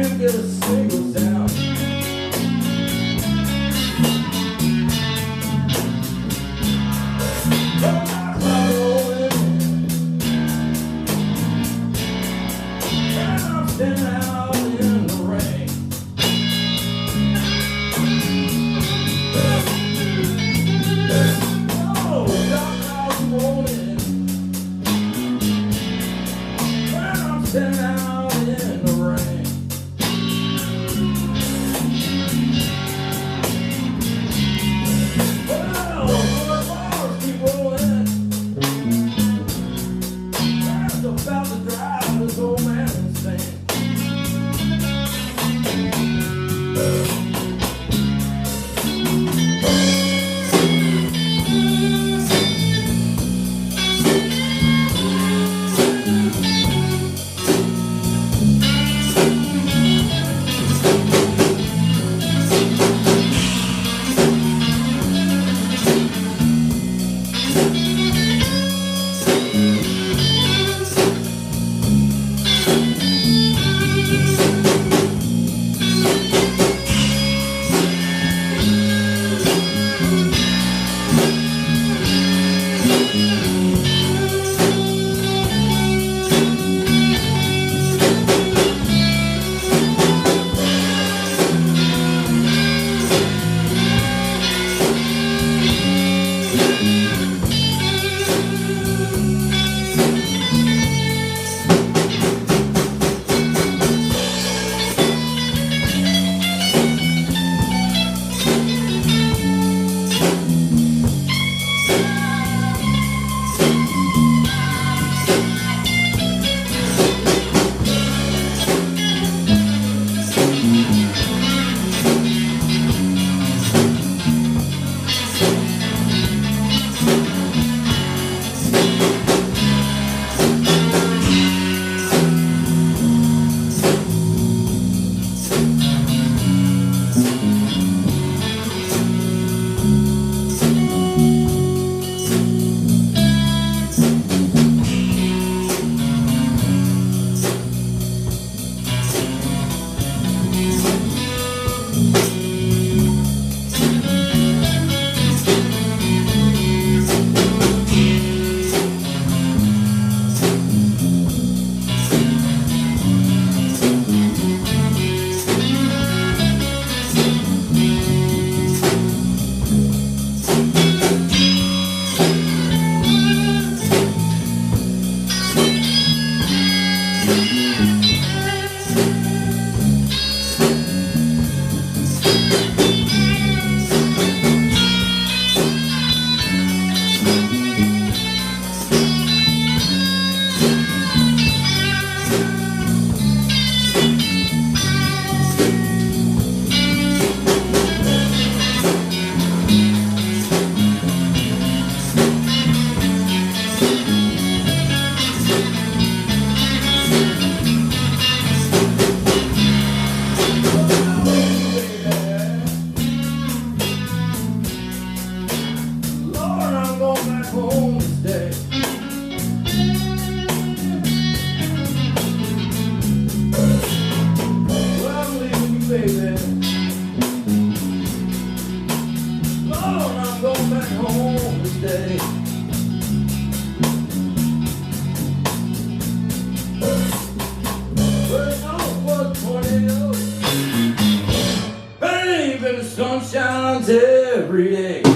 didn't get a single sound. But my cloud rolling, and I'm standing out in the rain. Oh, dark clouds rolling, and I'm standing out in the rain. Well, the bars keep rolling. That's about to drive this old man insane. Home today. Well, I'm leaving you, baby. Lord, I'm going back home today. Well, you know what the point is? Baby, the sun shines every day.